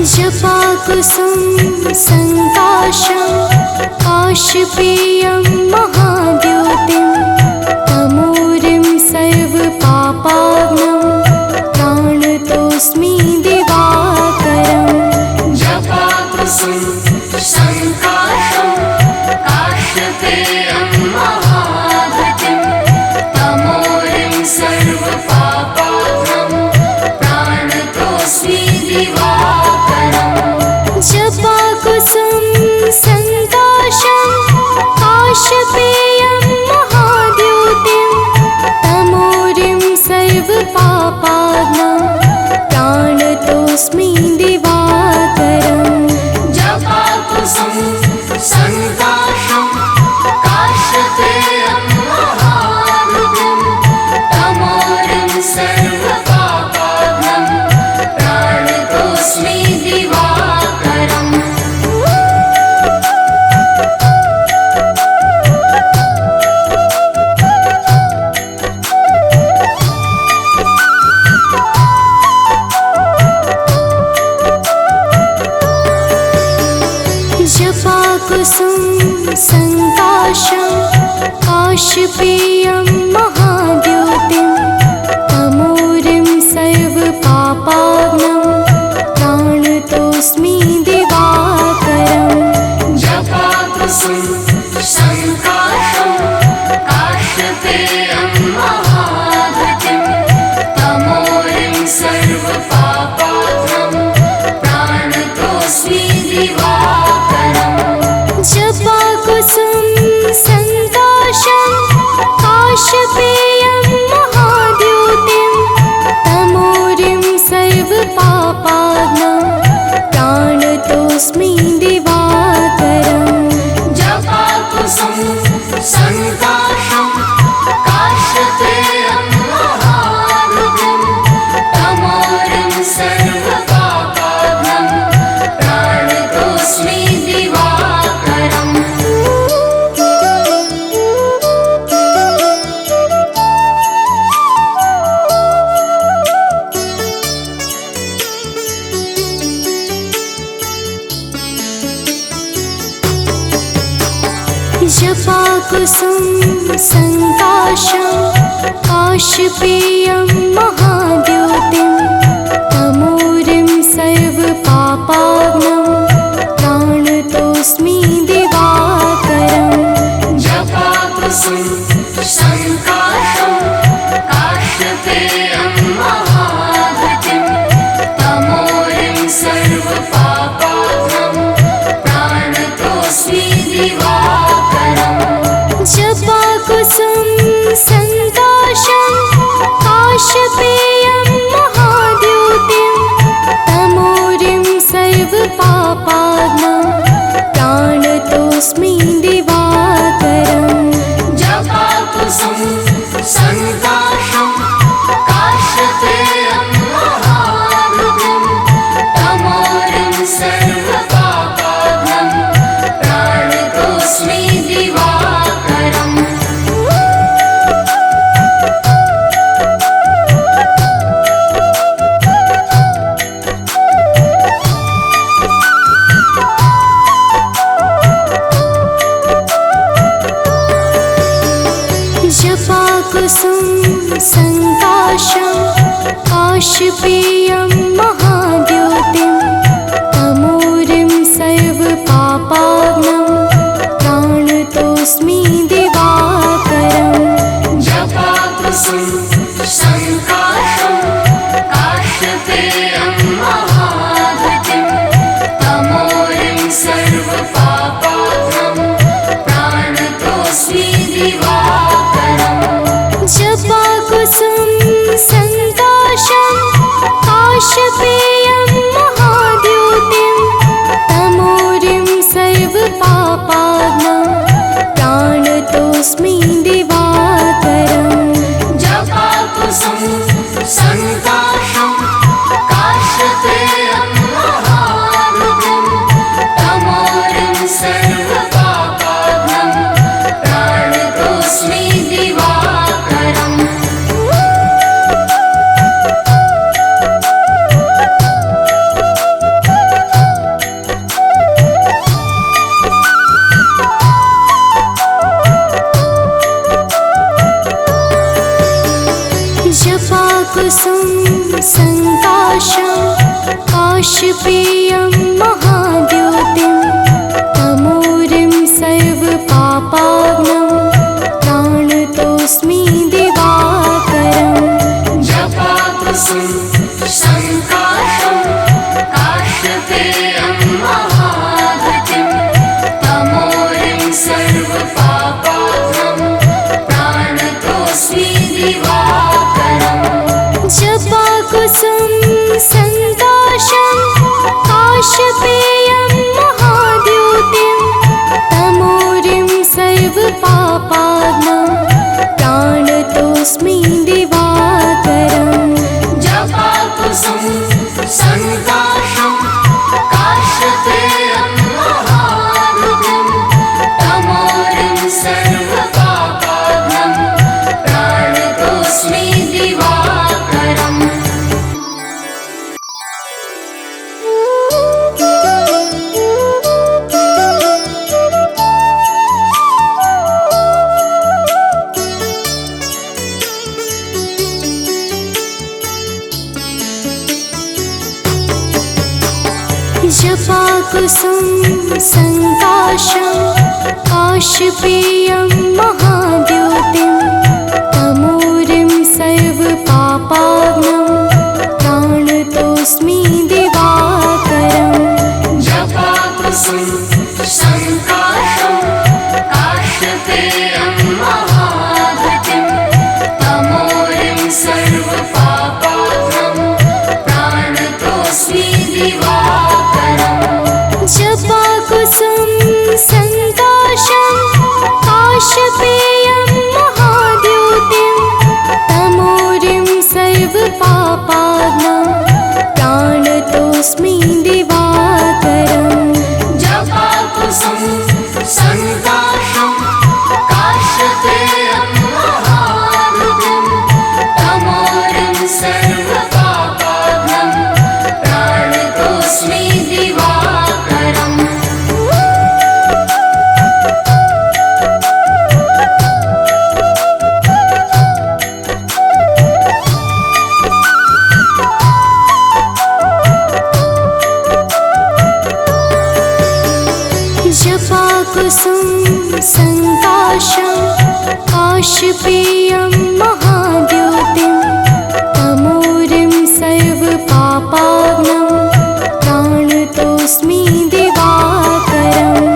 जपाकुसुम संकाशं काशपेयं महाद्योतिं तमोरिं सर्वपापाग्नं प्राणतोऽस्मि दिवाकरम्। जपाकुसुम संकाशं काशपेयं महाद्योतिं तमोरिं सर्वपापाग्नं प्राणतोऽस्मि दिवाकरम्। जपाकुसुम संकाशं काशपेयं महाद्योतिं तमोरिं सर्वपापाग्नं प्राणतोऽस्मि दिवाकरम्। जपाकुसुम संकाशं काशपेयं महाद्योतिं तमोरिं सर्वपापाग्नं प्राणतोऽस्मि दिवाकरम्। जपाकुसुम संकाशं काशपेयं महाद्योतिं तमोरिं सर्वपापाग्नं प्राणतोऽस्मि दिवाकरम्। जपाकुसुम संकाशं काशपेयं महाद्योतिं तमोरिं सर्वपापाग्नं प्राणतोऽस्मि दिवाकरम्। जपाकुसुम संकाशं काशपेयं महाद्योतिं तमोरिं सर्वपापाग्नं प्राणतोऽस्मि दिवाकरम्। जपाकुसुम संकाशं काशपेयं महाद्योतिं तमोरिं सर्वपापाग्नं प्राणतोऽस्मि दिवाकरम्। जपाकुसुम संकाशं काशपेयं महाद्योतिं तमोरिं सर्वपापाग्नं प्राणतोऽस्मि दिवाकरम्। जपाकुसुम संकाशं काशपेयं महाद्योतिं तमोरिं सर्वपापाग्नं प्राणतोऽस्मि दिवाकरम्। जपाकुसुम संकाशं काशपेयं महाद्योतिं तमोरिं सर्वपापाग्नं प्राणतोऽस्मि दिवाकरम्। जपाकुसुम संकाशं काशपेयं महाद्योतिं तमोरिं सर्वपापाग्नं प्राणतोऽस्मि दिवाकरम्। जपाकुसुम संकाशं काशपेयं महाद्योतिं तमोरिं सर्वपापाग्नं प्राणतोऽस्मि दिवाकरम्। जपाकुसुम संकाशं काशपेयं महाद्योतिं तमोरिं सर्वपापाग्नं प्राणतोऽस्मि दिवाकरम्। जपाकुसुम संकाशं काशपेयं महाद्योतिं तमोरिं सर्वपापाग्नं प्राणतोऽस्मि दिवाकरम्। जपाकुसुम संकाशं काशपेयं महाद्योतिं तमोरिं सर्वपापाग्नं प्राणतोऽस्मि दिवाकरम् जपाकुसुम संकाशं काश्यपेयं महाद्युतिं तमोरिं सर्वपापाग्नं प्राणतोऽस्मि दिवाकरम् जपाकुसुम संकाशं काशपेयं महाद्योतिं तमोरिं सर्वपापाग्नं प्राणतोऽस्मि दिवाकरम् जपाकुसुम संकाशं काश्यपेयं महाद्युतिं तमोरिं सर्वपापाग्नं प्राणतोऽस्मि दिवाकरम् जपाकुसुम संकाशं काशपेयं महाद्योतिं तमोरिं सर्वपापाग्नं प्राणतोऽस्मि दिवाकरम् जपाकुसुम संकाशं काश्यपेयं महाद्युतिं तमोरिं सर्वपापाग्नं प्राणतोऽस्मि दिवाकरम् जपाकुसुम संकाशं काशपेयं महाद्योतिं तमोरिं सर्वपापाग्नं प्राणतोऽस्मि दिवाकरम् जपाकुसुम संकाशं काश्यपेयं महाद्युतिं तमोरिं सर्वपापाग्नं प्राणतोऽस्मि दिवाकरम् जपाकुसुम संकाशं काशपेयं महाद्योतिं तमोरिं सर्वपापाग्नं प्राणतोऽस्मि दिवाकरम्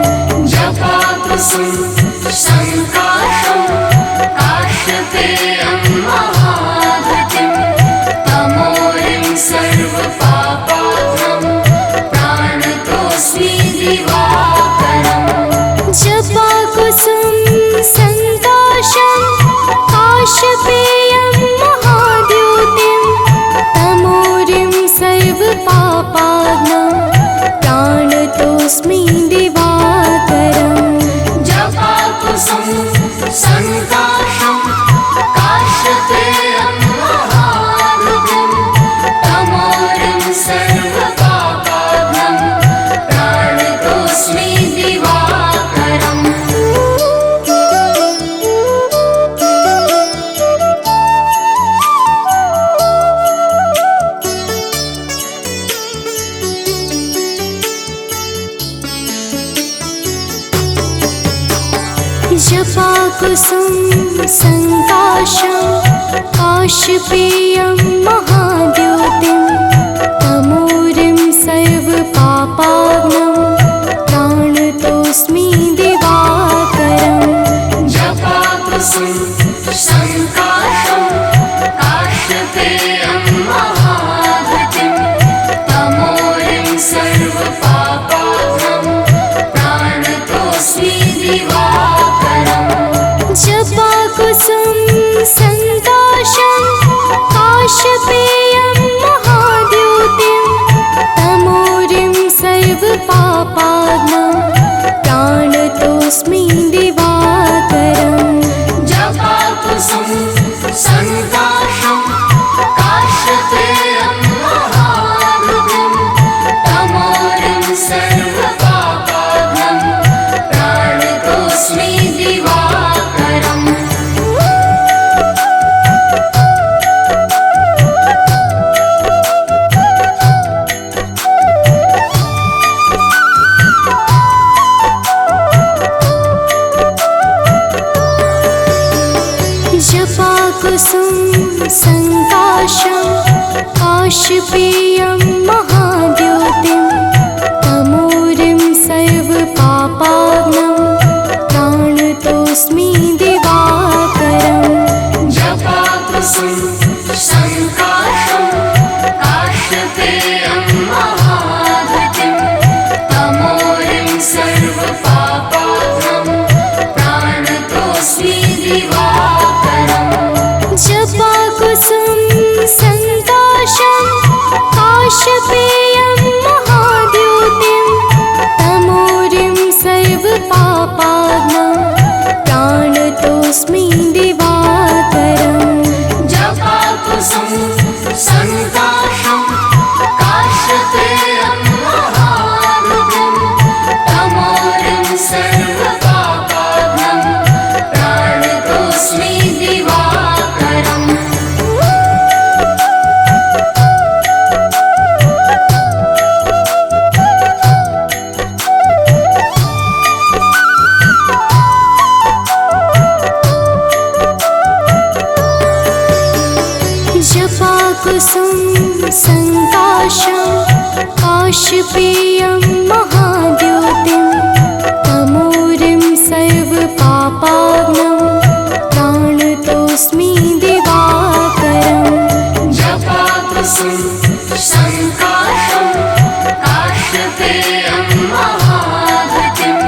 जपाकुसुम संकाशं काश्यपेयं महाद्युतिं तमोरिं सर्वपापाग्नं प्राणतोऽस्मि दिवाकरम् जपाकुसुम संकाशं काशपेयं महाद्योतिं तमोरिं सर्वपापाग्नं प्राणतोऽस्मि दिवाकरम् जपाकुसुम संकाशं काश्यपेयं महाद्युतिं तमोरिं सर्वपापाग्नं प्राणतोऽस्मि दिवाकरम् जपाकुसुम संकाशं काशपेयं महाद्योतिं तमोरिं सर्वपापाग्नं प्राणतोऽस्मि दिवाकरम् जपाकुसुम संकाशं काश्यपेयं महाद्युतिं तमोरिं सर्वपापाग्नं प्राणतोऽस्मि दिवाकरम् जपाकुसुम संकाशं काशपेयं पेयं महाघृतिं तमोरिं सर्वपापाघ्नं प्राणतोऽस्मि दिवाकरम् जपाकुसुम सङ्काशं काशपेयं महाद्युतिं तमोरिं सर्वपापाघ्नं प्राणतोऽस्मि दिवाकरम् जपाकुसुम सङ्काशं काशपेयं महाघृतिं तमोरिं सर्वपापाघ्नं प्राणतोऽस्मि दिवाकरम् जपाकुसुम सङ्काशं काशपेयं महाद्युतिं तमोरिं सर्वपापाघ्नं प्राणतोऽस्मि दिवाकरम् जपाकुसुम सङ्काशं काशपेयं महाघृतिं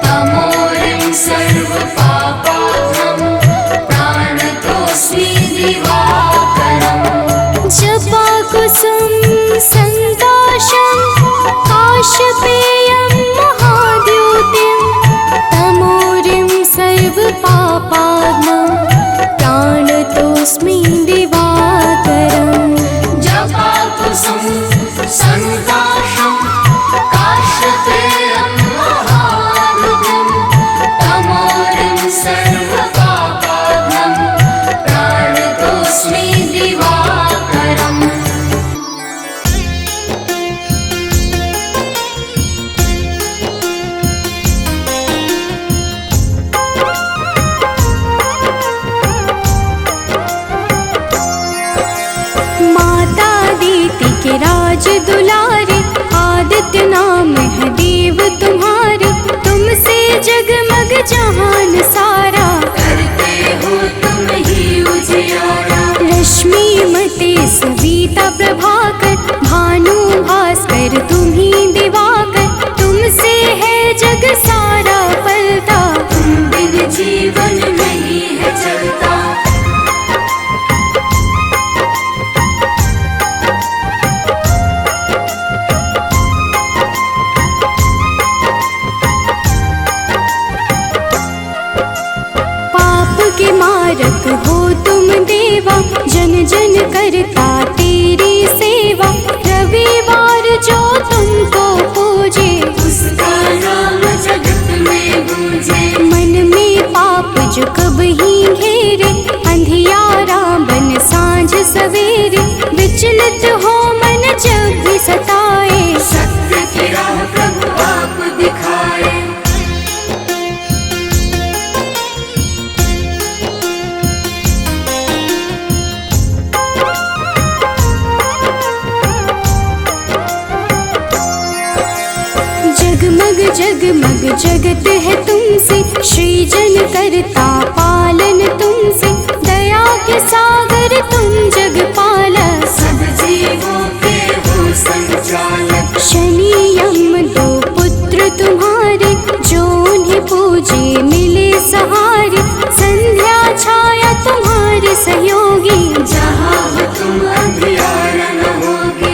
तमोरिं सर्वपापाघ्नं प्राणतोऽस्मि दिवाकरम् जपाकुसुम सङ्काशं काशपेयं महाद्युतिं तमोरिं सर्वपापाघ्नं प्राणतोऽस्मि दिवाकरम् जपाकुसुम सङ्काशं काशपेयं महाघृतिं तमोरिं सर्वपापाघ्नं प्राणतोऽस्मि दिवाकरम् माता दीति के राज दुलारे आदित्य नाम है देव तुम्हारे तुमसे जगमग जहान सारा करते हो तुम ही उजियारा रश्मि मते सविता प्रभाकर भानु भास्कर तुम्ही दिवाकर तुमसे है जग सारा पलता तुम बिन जीवन नहीं है चलता पाप के मारक हो तुम देवा जन जन करता तेरी सेवा रविवार जो तुमको पूजे उसका नाम जगत में गूंजे मन में पाप जो कब ही घेरे अंधियारा बन सांझ सवेरे विचलित हो मन जब भी सताए सत्य की राह प्रभु आप दिखाए जगमग जगमग जगत है तुमसे सृजन करता पालन तुमसे दया के सागर तुम जग पालक सब जीवों के हो संचालक शनि यम दो पुत्र तुम्हारे जो उन्हें पूजे मिले सहारे संध्या छाया तुम्हारे सहयोगी जहाँ हो तुम अंधियारा न होगी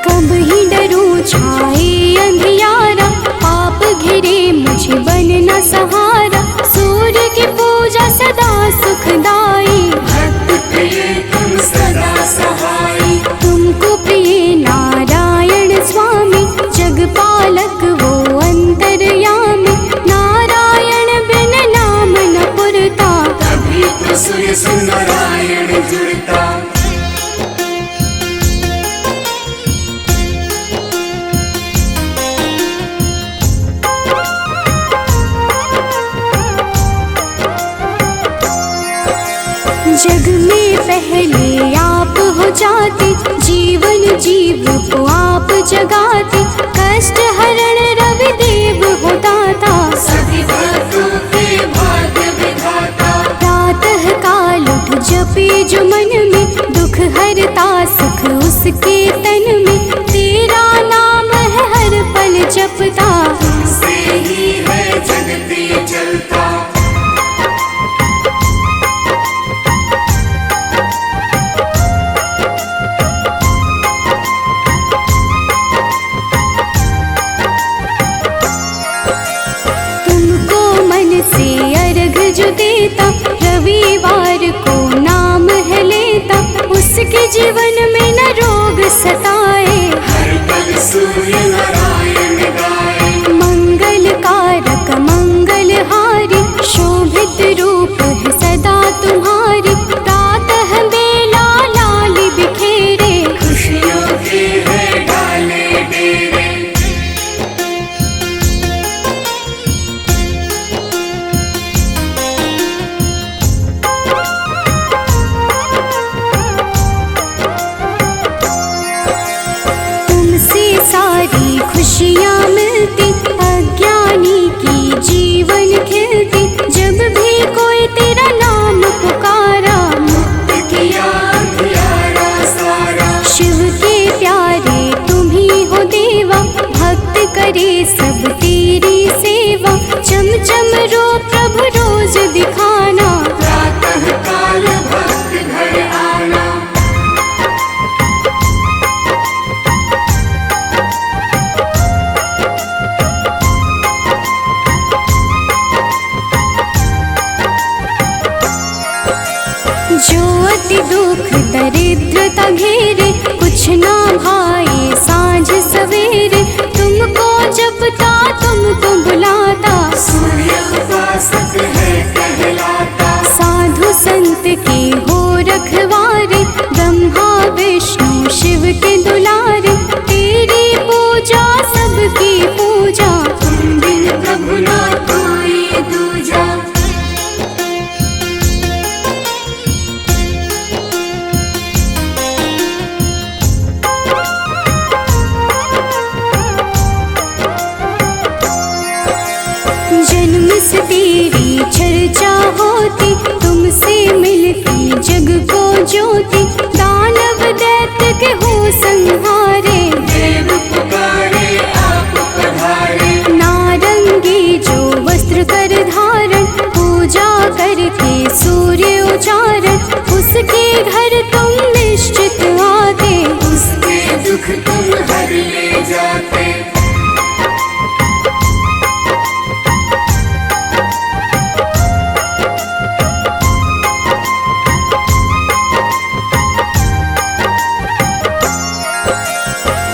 कब ही डरूं छाए अंधियारा पाप घिरे मुझे बनना सहारा सूर्य की पूजा सदा सुखदाई भक्त प्रिय तुम सदा सहाय तुमको प्रिय नारायण स्वामी जगपालक वो अंतर्यामी नारायण बिन नाम न पुरता तभी तो सूर्य से नारायण जुड़ता जग में पहले आप हो जाते जीवन जीव को आप जगाते कर सूर्य नारायण गाए। मंगलकारक मंगलहारी शोभित रूप है सदा तुम्हारी। प्रातः बेला लाल बिखेरे खुशियों के है डाले डेरे। तुमसे सारी खुशियाँ मिलती अज्ञानी की जीवन खिलती। जब भी कोई तेरा नाम पुकारा मुक्त किया अंधियारा सारा। शिव के प्यारे तुम ही हो देवा। भक्त करे सब तेरी सेवा। चम चम रो प्रभु रोज दिखाना। प्रातः काल भक्त घर आना। जो अति दुख दरिद्रता घेरे कुछ ना भाए सांझ सवेरे। तुमको जपता तुमको बुलाता सूर्य उपासक है कहलाता। साधु संत के हो रखवारे। ब्रह्मा विष्णु शिव के दुलारे। तेरी पूजा सबकी पूजा। तुम बिन प्रभु ना कोई दूजा। जन्म से तेरी चर्चा होती। तुमसे मिलती जग को ज्योति। दानव दैत्य के हो संहारे। देव पुकारे आप पधारे। नारंगी जो वस्त्र कर धारण पूजा करके सूर्य उचारण। उसके घर तुम निश्चित आते। उसके दुख तुम हर ले जाते।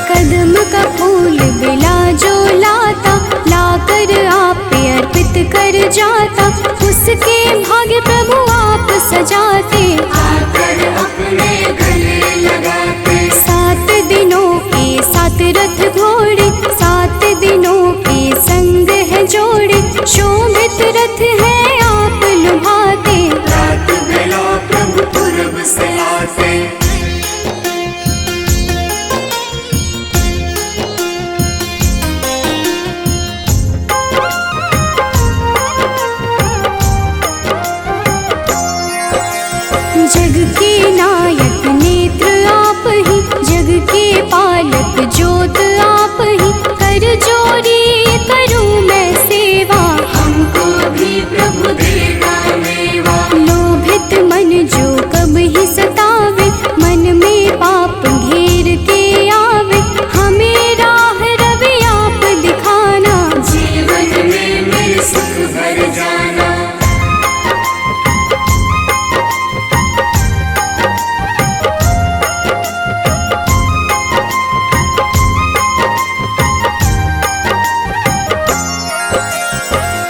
कदम का फूल बिला जो लाता लाकर आप पे अर्पित कर जाता। उसके भाग्य प्रभु आप सजाते। आकर अपने गले लगाते। 7 दिनों के 7 रथ घोड़े। 7 दिनों के संग है जोड़े। शोभित रथ है आप लुभाते। रात बेला प्रभु पूरब से आते। जग के नायक नेत्र आप ही। जग के पालक ज्योत आप ही। कर जोरी करूं मैं सेवा। हमको भी प्रभु देगा मेवा। लोभित मन जो कब ही सतावे। मन में पाप घेर के आवे। हमें राह रवि आप दिखाना। जीवन में मेरे सुख भर जाना।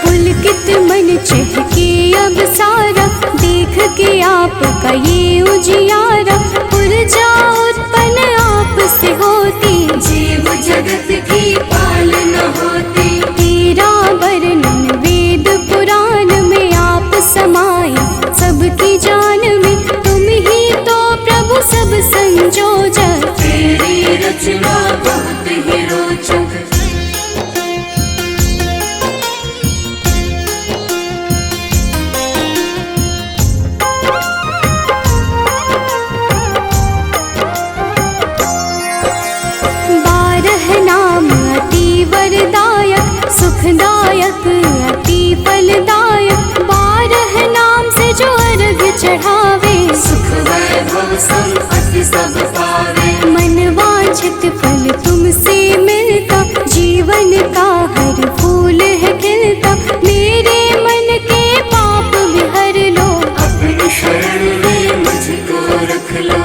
पुलकित मन चहके अब सारा। देख के आपका ये उजियारा। ऊर्जा उत्पन्न आप से होती। जीव जगत की पालना होती। तेरा वर्णन वेद पुराण में आप समाए। सबकी जान में तुम ही तो प्रभु सब संजोजक। तेरी रचना बहुत ही रोचक। सुखदायक अति फलदायक। 12 नाम से जो अर्घ चढ़ावे। सुख वैभव संपत्ति सब पावे। मन वांछित फल तुमसे मिलता। जीवन का हर फूल है खिलता। मेरे मन के पाप भी हर लो। अपनी शरण में मुझको रख लो।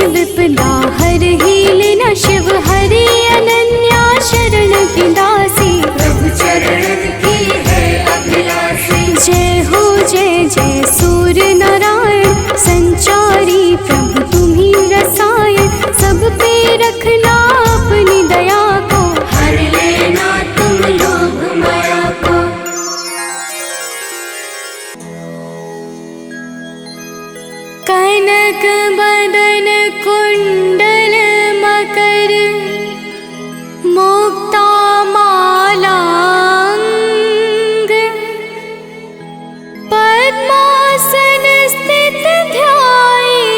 विपदा हरहि लेना शिव हरि अनन्या शरण की दासी। प्रभु चरणन की है अभिलाषी। जय हो जय जय सूर्य नारायण संचारी प्रभु तुम्ही रसायन। सब पे रखना अपनी दया को, हर लेना तुम लोभ माया को। कनक बदन कुंडल मकर मुक्ता मालांग। पद्मासन स्थित ध्याये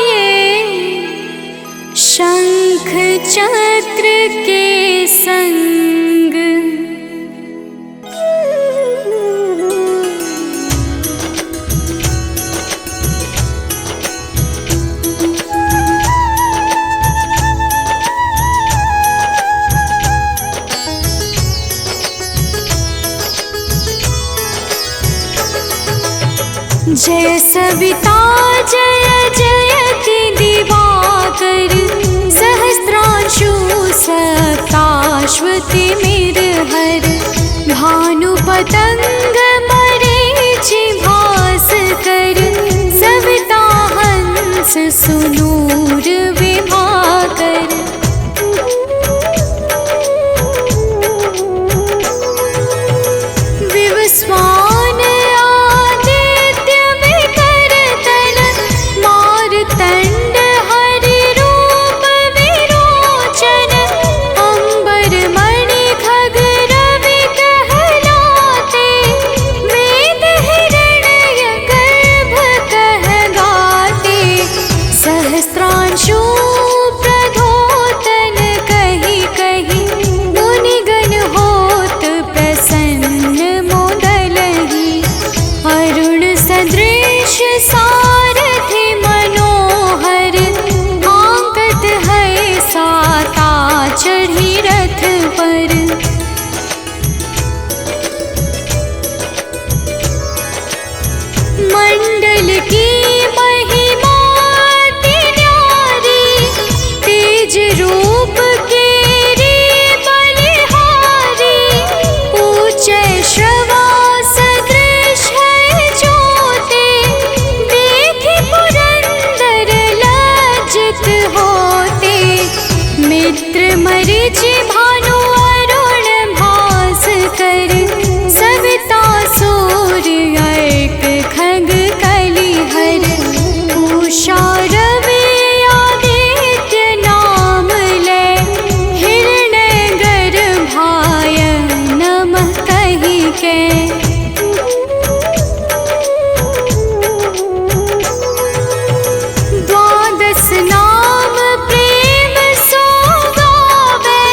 शंख चक्र के संग। जय सविता जय जयति दिवाकर। सहस्रांशु सप्ताश्वति मेरहर। भानु पतंग मरीचि भास्कर। सविता हंस सुनूर विभाकर। विवस्वान आदित्य विकरतन। मारतंड हरि रूप विरोचन। अंबर मणि खग रवि कहलाते। वेद हिरण्य गर्भ कह गाते। सहस्त्रांशु प्रधोतन कही कही। मुनिगण होत प्रसन्न मोदलहि। अरुण सदृश सारथि मनोहर। आंकत है साता चढ़ी रथ पर। मंडल की महिमा अति न्यारी। तेज रूप केरी बलिहारी। ऊंचे श्रवा सदृश है ज्योति। देखि पुरंदर लज्जित होते। मित्र मरीचि भानु अरुण भास्कर। सविता सूर्य एक खग कलिहर। उषा रवि आदित्य नाम ले। हिरण्य गर्भाय नमः कहि के। द्वादश नाम प्रेम सो गावे।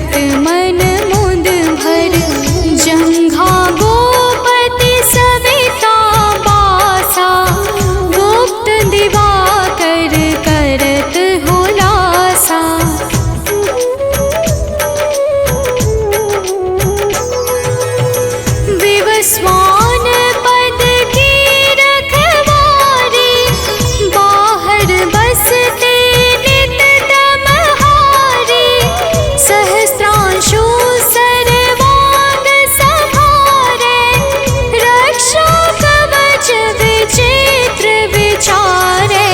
करत मन मुद भर। जंघा गोपति सविता बासा, गुप्त दिवाकर करत हुलासा। विवस्वान पद की रखवारी, बाहर बसते नित तमहारी। सहस्त्रांशु सर्वांग संहारे, रक्षा कवच विचित्र विचारे।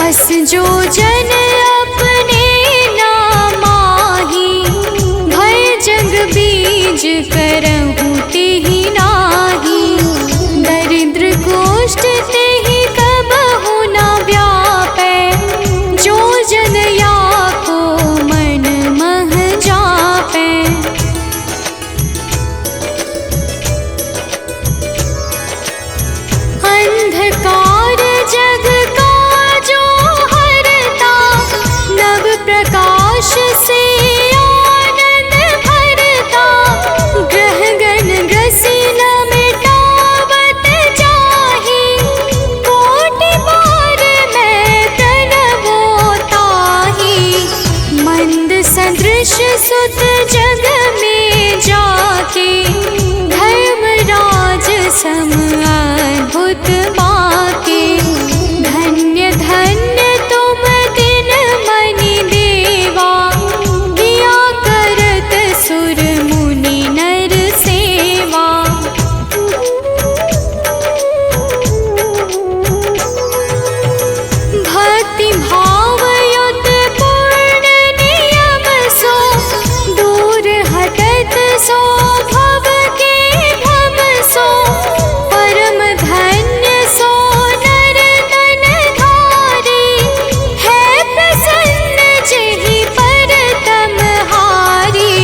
अस जो जन अपने नामाही, भय जग बीज करहु तेहि नाही। दरिद्र कोष्ठ तेहि कबहु न व्यापै, जो जन या को मन मह जापै। अंधकार जग का जो हरता, नव प्रकाश से आनंद भरता। ग्रह गण ग्रसी न मिटावत जाहि, कोटि बार मैं तनवो ताहि। मंद सदृश सुत जग में जाके, धर्मराज सम अद्भुत बाके। धन्य धन्य तुम दिन मनि देवा, किया करत सुर मुनि नर सेवा। भक्ति भाव युत पूर्ण नियम सो, दूर हटत सो भव के भव सो। परम धन्य सो नर तन धारी, है प्रसन्न जेहि पर तमहारी।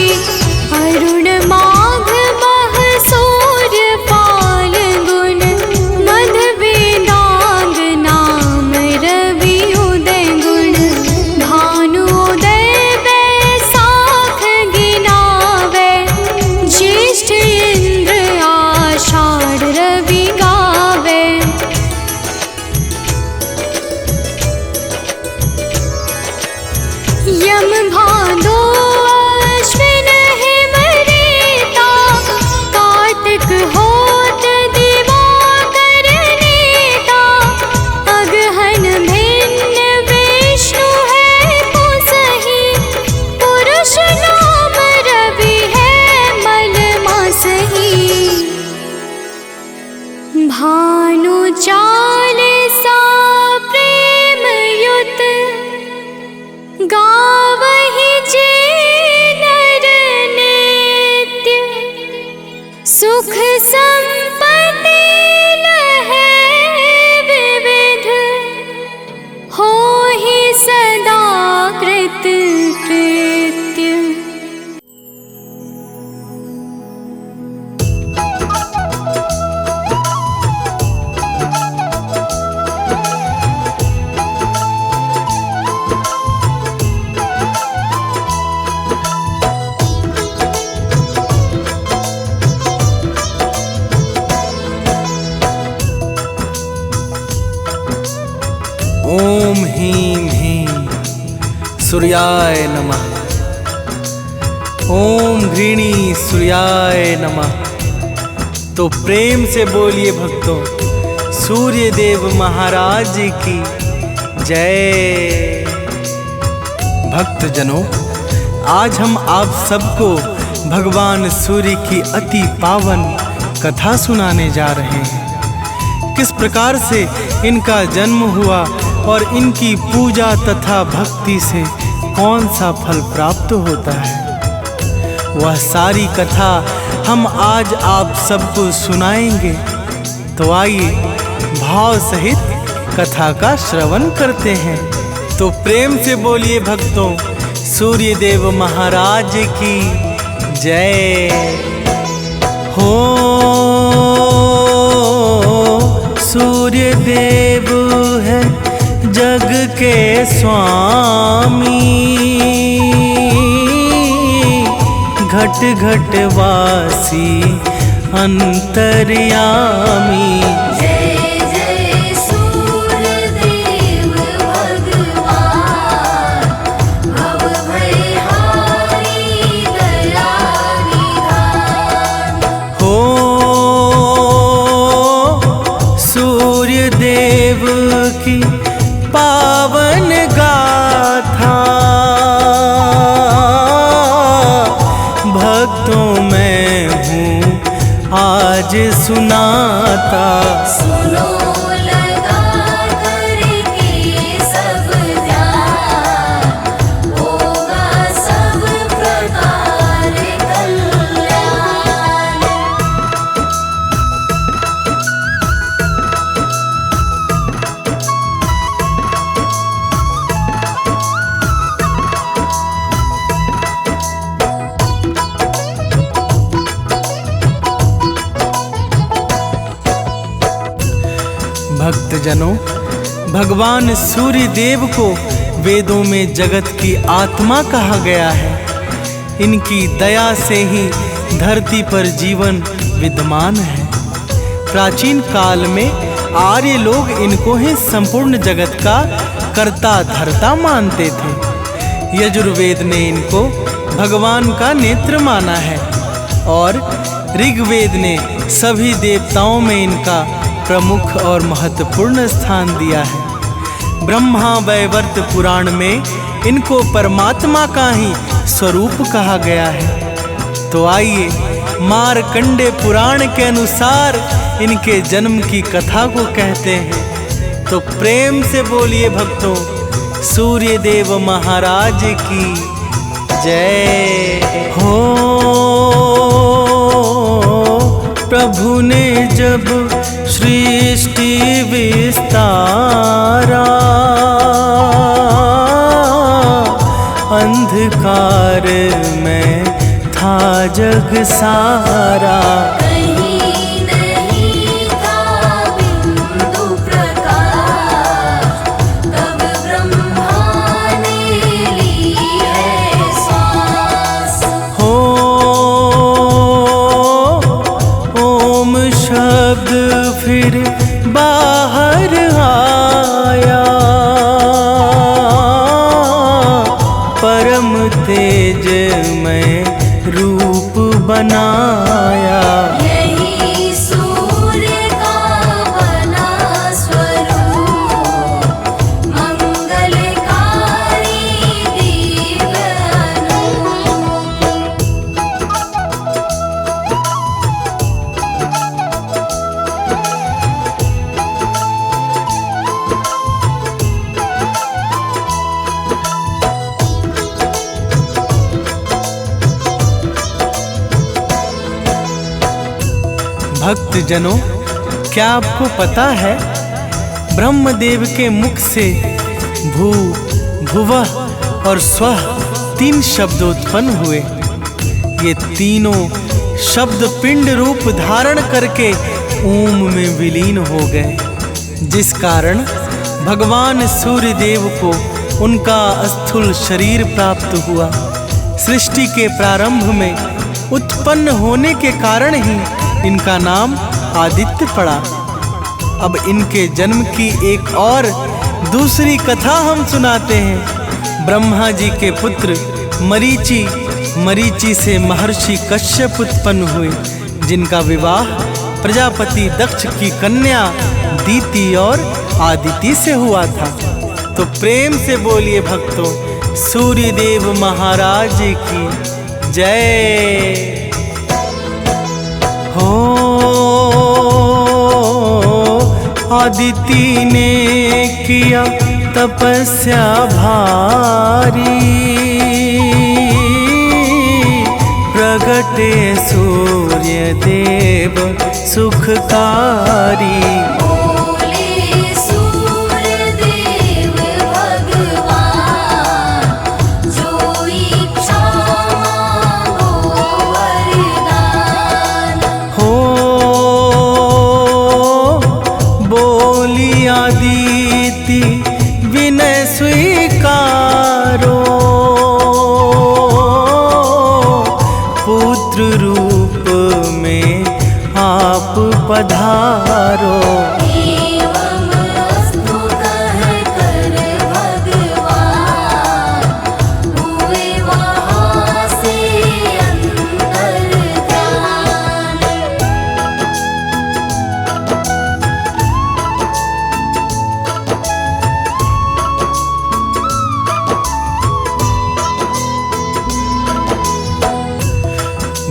अरुण माघ मह सूर्य फाल्गुन, मध वेदांग नाम रवि उदय गुण। भानु उदय बैसाख गिनावै, ज्येष्ठ इंद्र आषाढ़ रवि गावै। यम भादो अश्विन हिम रेता, कार्तिक होत दिवाकर नेता। अगहन भिन्न विष्णु है पुसहि, पुरुष नाम रवि है मल मासहि। भानु चालीसा प्रेम युत, गावहि जे नर नित्य। सुख संपत्ति लहै विविध, होहि सदा कृत कृत्य। ओम ह्रीं ह्रीं सूर्याय नमः। ओम घृणी सूर्याय नमः। तो प्रेम से बोलिए भक्तों, सूर्य देव महाराज की जय। भक्तजनों, आज हम आप सबको भगवान सूर्य की अति पावन कथा सुनाने जा रहे हैं। किस प्रकार से इनका जन्म हुआ और इनकी पूजा तथा भक्ति से कौन सा फल प्राप्त होता है, वह सारी कथा हम आज आप सबको सुनाएंगे। तो आइए भाव सहित कथा का श्रवण करते हैं। तो प्रेम से बोलिए भक्तों, सूर्य देव महाराज की जय हो। सूर्य देव है जग के स्वामी, घट घट वासी अंतर्यामी। जय जय सूर्यदेव भगवान, भव भयहारी दया निधान। हो सूर्य देव की पावन गाथा, भक्तों में हूँ आज सुनाता। सुनो लगा करके सब ध्यान, होगा सब प्रकार कल्याण। भक्तजनों, भगवान सूर्य देव को वेदों में जगत की आत्मा कहा गया है। इनकी दया से ही धरती पर जीवन विद्यमान है। प्राचीन काल में आर्य लोग इनको ही संपूर्ण जगत का कर्ता धर्ता मानते थे। यजुर्वेद ने इनको भगवान का नेत्र माना है और ऋग्वेद ने सभी देवताओं में इनका प्रमुख और महत्वपूर्ण स्थान दिया है। ब्रह्मा वैवर्त पुराण में इनको परमात्मा का ही स्वरूप कहा गया है। तो आइए मार्कंडे पुराण के अनुसार इनके जन्म की कथा को कहते हैं। तो प्रेम से बोलिए भक्तों, सूर्य देव महाराज की जय हो। प्रभु ने जब सृष्टि विस्तारा, अंधकार में था जग सारा। कहीं नहीं था बिंदु प्रकाश, तब ब्रह्मा ने ली है सांस। हो ओम शब्द फिर बाहर आया, परम तेज में रूप बनाया। यही सूर्य का बना स्वरूप, मंगलकारी दिव्य अनूप। भक्तजनों, क्या आपको पता है ब्रह्मदेव के मुख से भू, भुवः और स्वः 3 शब्द उत्पन्न हुए। ये तीनों शब्द पिंड रूप धारण करके ओम में विलीन हो गए, जिस कारण भगवान सूर्य देव को उनका स्थूल शरीर प्राप्त हुआ। सृष्टि के प्रारंभ में उत्पन्न होने के कारण ही इनका नाम आदित्य पड़ा। अब इनके जन्म की एक और दूसरी कथा हम सुनाते हैं। ब्रह्मा जी के पुत्र मरीचि से महर्षि कश्यप उत्पन्न हुए, जिनका विवाह प्रजापति दक्ष की कन्या दीति और आदिति से हुआ था। तो प्रेम से बोलिए भक्तों, सूर्य देव महाराज की जय हो। आदिति ने किया तपस्या भारी, प्रगटे सूर्य देव सुखकारी। बोले सूर्य देव भगवान, जो इच्छा मांगो वरदान। हो बोली आदिति विनय स्वीकारो,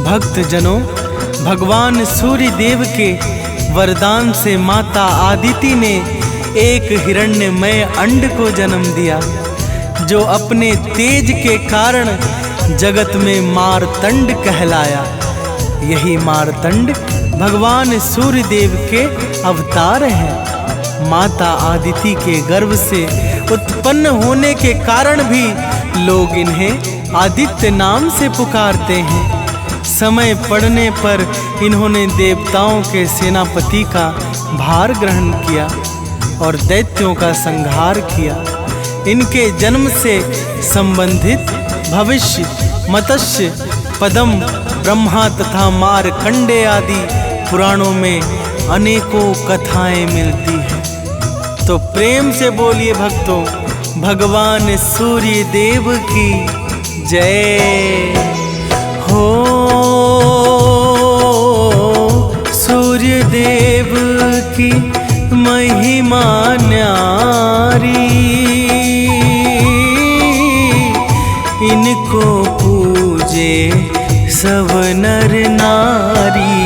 भक्त जनों, भगवान सूर्य देव के वरदान से माता आदिति ने एक हिरण्यमय अंड को जन्म दिया, जो अपने तेज के कारण जगत में मार्तंड कहलाया। यही मार्तंड भगवान सूर्य देव के अवतार हैं। माता आदिति के गर्भ से उत्पन्न होने के कारण भी लोग इन्हें आदित्य नाम से पुकारते हैं। समय पड़ने पर इन्होंने देवताओं के सेनापति का भार ग्रहण किया और दैत्यों का संहार किया। इनके जन्म से संबंधित भविष्य, मत्स्य, पद्म, ब्रह्मा तथा मारकंडे आदि पुराणों में अनेकों कथाएं मिलती हैं। तो प्रेम से बोलिए भक्तों, भगवान सूर्य देव की जय हो। सूर्य देव की महिमा न्यारी, इनको पूजे सब नर नारी।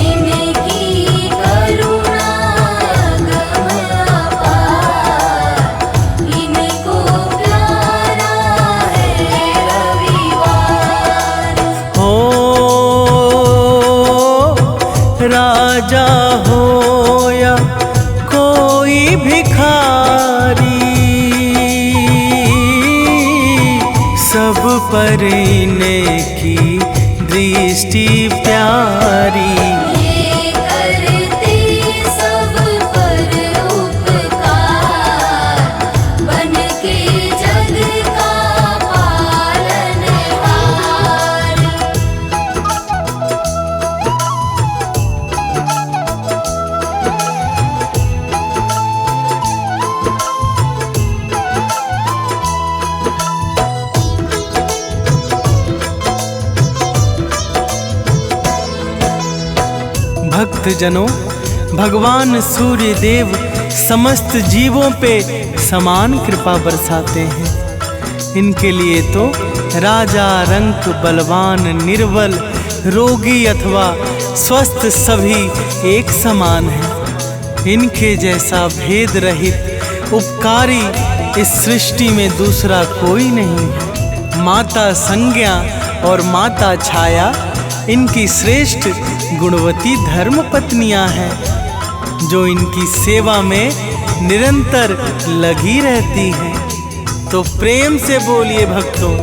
इनकी करुणा अपार, इनको प्यारा है रविवार। हो राजा हो या कोई भिखारी, सब पर इनकी दृष्टि प्यारी। ये करते सब पर उपकार, बन के जग का पालनहार। भक्त जनों, भगवान सूर्य देव समस्त जीवों पे समान कृपा बरसाते हैं। इनके लिए तो राजा, रंक, बलवान, निर्बल, रोगी अथवा स्वस्थ सभी एक समान हैं। इनके जैसा भेद रहित उपकारी इस सृष्टि में दूसरा कोई नहीं है। माता संज्ञा और माता छाया इनकी श्रेष्ठ गुणवती धर्म पत्नियां हैं, जो इनकी सेवा में निरंतर लगी रहती हैं। तो प्रेम से बोलिए भक्तों,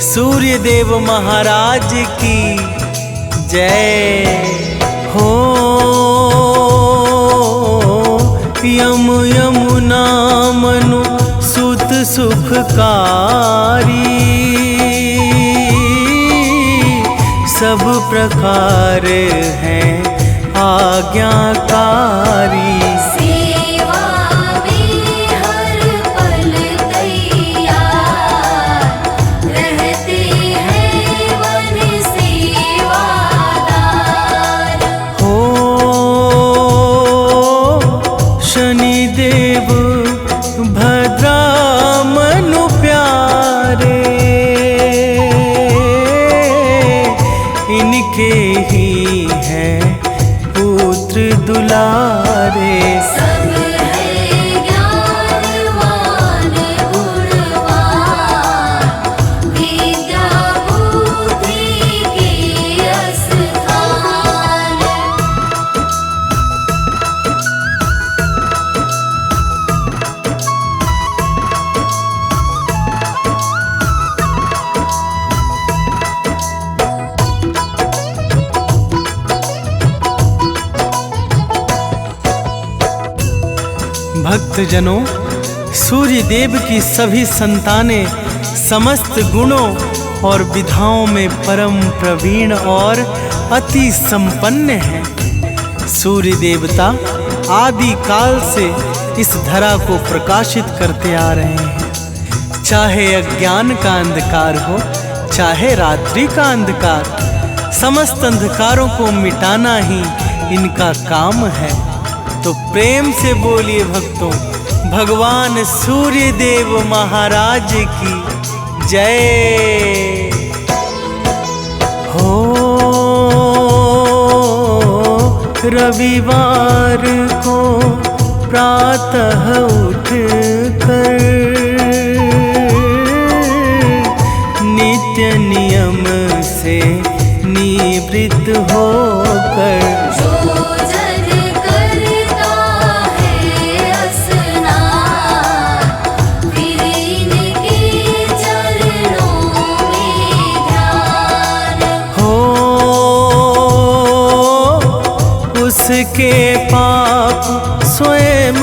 सूर्य देव महाराज की जय हो। यम यमुना मनु सुत सुखकारी, सब प्रकार हैं आज्ञाकारी। सेवा में हर पल तैयार, रहते हैं वन सेवादार। हो शनिदेव भद्रा मनु प्यारे, इनके ही हैं पुत्र दुलारे। सब है ज्ञानवान गुणवान, विद्या बुद्धि के अस्थान। भक्तजनों, सूर्य देव की सभी संतानें समस्त गुणों और विधाओं में परम प्रवीण और अति संपन्न हैं। सूर्य देवता आदि काल से इस धरा को प्रकाशित करते आ रहे हैं। चाहे अज्ञान का अंधकार हो, चाहे रात्रि का अंधकार, समस्त अंधकारों को मिटाना ही इनका काम है। तो प्रेम से बोलिए भक्तों, भगवान सूर्य देव महाराज की जय हो। रविवार को प्रातः उठ कर नित्य नियम से निवृत्त होकर जो जन करता है स्नान, फिर इनके चरणों में ध्यान हो, उसके पाप स्वयं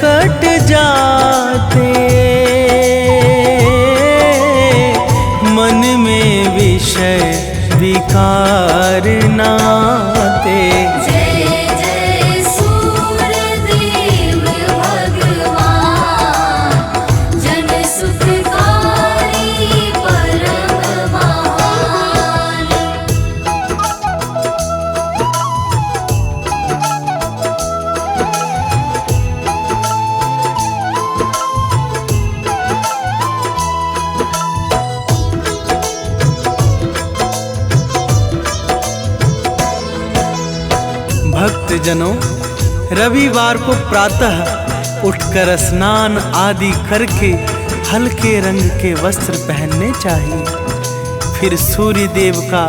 कट जाते, मन में विषय विकार नाते। जय जय सूर्यदेव भगवान, जन सुखकारी परम महान। भक्तजनों, रविवार को प्रातः उठकर स्नान आदि करके हल्के रंग के वस्त्र पहनने चाहिए। फिर सूर्य देव का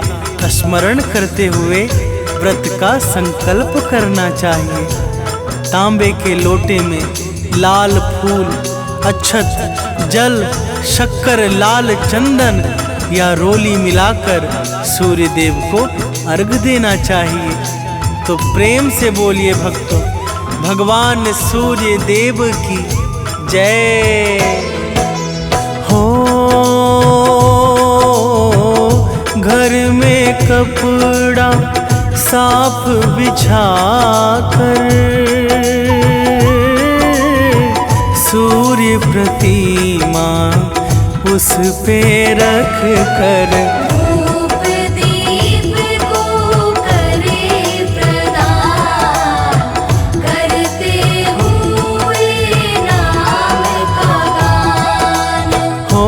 स्मरण करते हुए व्रत का संकल्प करना चाहिए। तांबे के लोटे में लाल फूल, अक्षत, जल, शक्कर, लाल चंदन या रोली मिलाकर सूर्य देव को अर्घ देना चाहिए। तो प्रेम से बोलिए भक्तों, भगवान सूर्य देव की जय हो। घर में कपड़ा साफ बिछा कर सूर्य प्रतिमा उस पे रख कर धूप दीप को करे प्रदान, करते हुए नाम का गान। हो,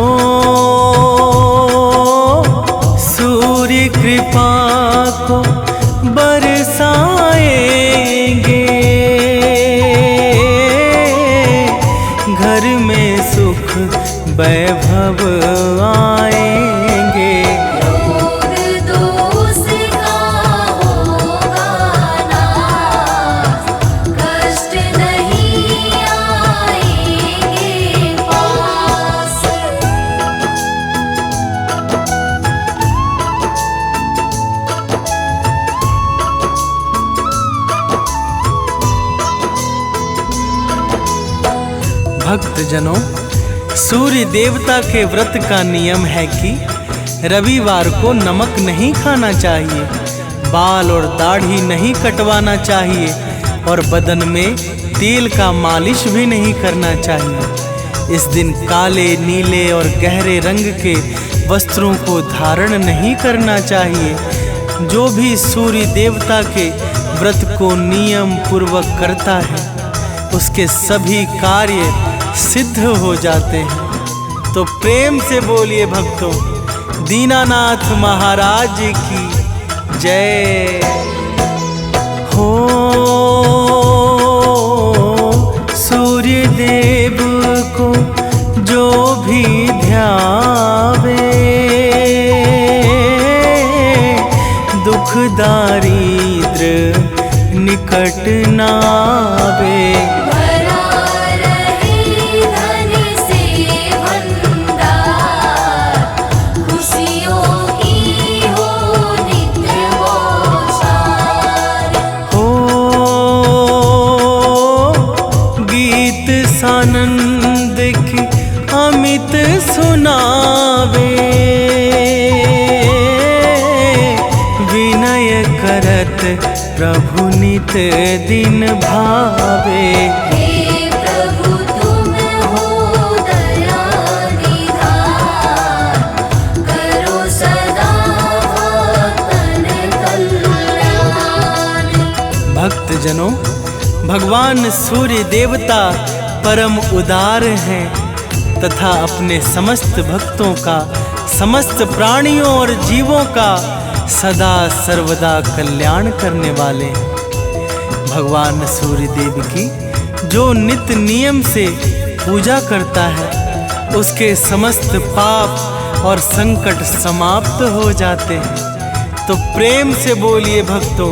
सूर्य कृपा को बरसाएंगे, घर में सुख वैभव आएंगे। रोग दोष का होगा नाश, कष्ट नहीं आएंगे पास। भक्तजनों, सूर्य देवता के व्रत का नियम है कि रविवार को नमक नहीं खाना चाहिए, बाल और दाढ़ी नहीं कटवाना चाहिए और बदन में तेल का मालिश भी नहीं करना चाहिए। इस दिन काले, नीले और गहरे रंग के वस्त्रों को धारण नहीं करना चाहिए। जो भी सूर्य देवता के व्रत को नियम पूर्वक करता है, उसके सभी कार्य सिद्ध हो जाते हैं। तो प्रेम से बोलिए भक्तों, दीनानाथ महाराज की जय हो। सूर्य देव को जो भी ध्यावे, दुख दारिद्र निकट नावे। आनंद की अमित सुनावे, विनय करत प्रभु नित दिन भावे। हे प्रभु तुम हो दया निधान, करो सदा भक्तन कल्याण। भक्तजनों, भगवान सूर्य देवता परम उदार हैं तथा अपने समस्त भक्तों का, समस्त प्राणियों और जीवों का सदा सर्वदा कल्याण करने वाले हैं। भगवान सूर्य देव की। जो नित्य नियम से पूजा करता है उसके समस्त पाप और संकट समाप्त हो जाते हैं। तो प्रेम से बोलिए भक्तों,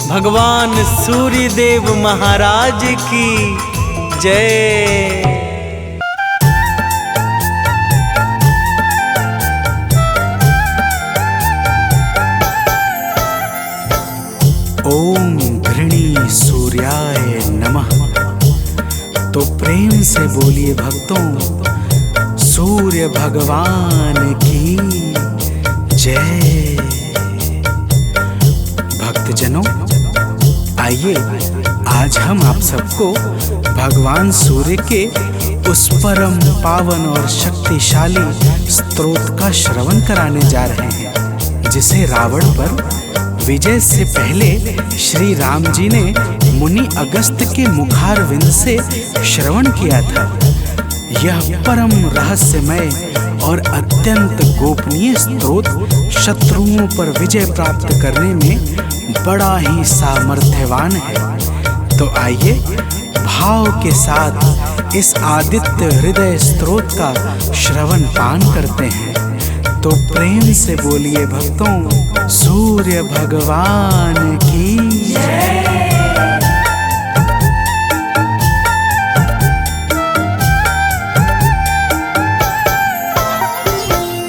भगवान सूर्य देव महाराज की जय। ओम घृणी सूर्याय नमः। तो प्रेम से बोलिए भक्तों, सूर्य भगवान की जय। भक्तजनों, आइए आज हम आप सबको भगवान सूर्य के उस परम पावन और शक्तिशाली स्तोत्र का श्रवण कराने जा रहे हैं जिसे रावण पर विजय से पहले श्री राम जी ने मुनि अगस्त्य के मुखारविंद से श्रवण किया था। यह परम रहस्यमय और अत्यंत गोपनीय स्तोत्र शत्रुओं पर विजय प्राप्त करने में बड़ा ही सामर्थ्यवान है। तो आइए भाव के साथ इस आदित्य हृदय स्तोत्र का श्रवण पान करते हैं। तो प्रेम से बोलिए भक्तों, सूर्य भगवान की जय।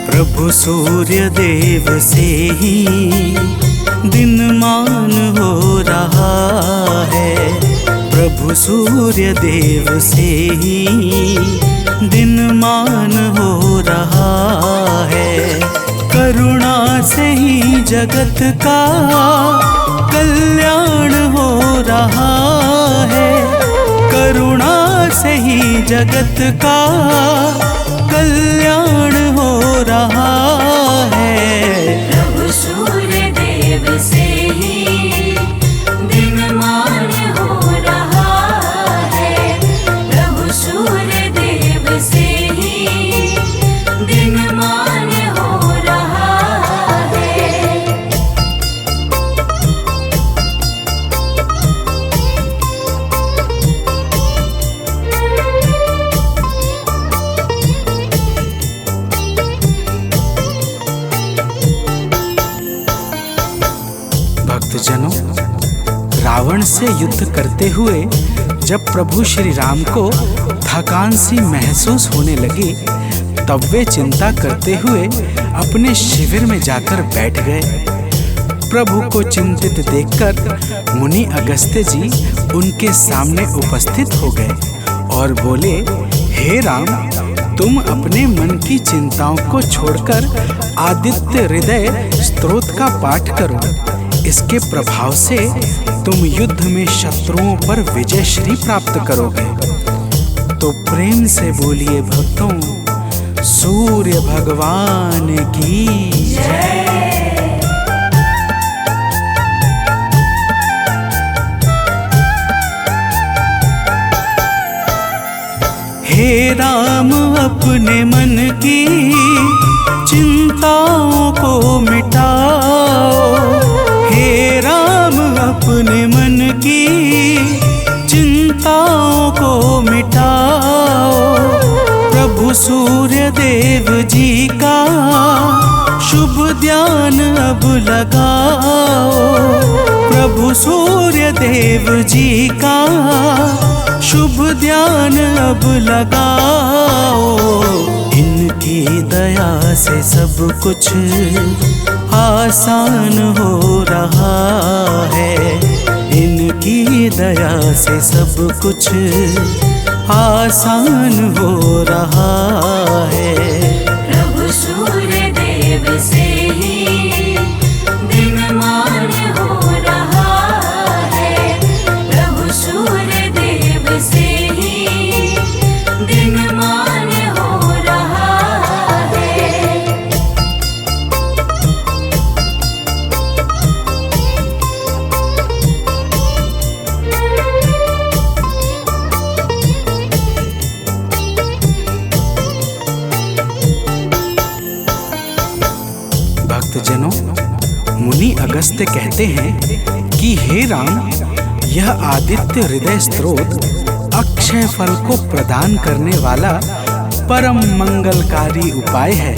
प्रभु सूर्य देव से ही दिनमान हो रहा है। प्रभु सूर्य देव से ही दिनमान हो रहा है। करुणा से ही जगत का कल्याण हो रहा है। करुणा से ही जगत का कल्याण हो रहा है। प्रभु सूर्य देव से ही दिनमान हो रहा है। प्रभु सूर्य देव से ही दिनमान हो रहा है। भक्तजनों, रावण से युद्ध करते हुए जब प्रभु श्री राम को थकान सी महसूस होने लगी, तब वे चिंता करते हुए अपने शिविर में जाकर बैठ गए। प्रभु को चिंतित देखकर मुनि अगस्त्य जी उनके सामने उपस्थित हो गए और बोले, हे राम, तुम अपने मन की चिंताओं को छोड़कर आदित्य हृदय स्तोत्र का पाठ करो। इसके प्रभाव से तुम युद्ध में शत्रुओं पर विजय श्री प्राप्त करोगे। तो प्रेम से बोलिए भक्तों, सूर्य भगवान की जय। हे राम, अपने मन की चिंताओं को मिटाओ। हे राम, अपने मन की चिंताओं को मिटाओ। प्रभु सूर्य देव जी का शुभ ध्यान अब लगाओ। प्रभु सूर्य देव जी का शुभ ध्यान अब लगाओ। इनकी दया से सब कुछ आसान हो रहा है। इनकी दया से सब कुछ आसान हो रहा है। प्रभु सूर्य देव से ही दिनमान हो रहा है। प्रभु सूर्य देव से ही दिनमान हो रहा है। भक्तजनों, मुनि अगस्त्य कहते हैं कि हे राम, यह आदित्य हृदय स्तोत्र अक्षय फल को प्रदान करने वाला परम मंगलकारी उपाय है।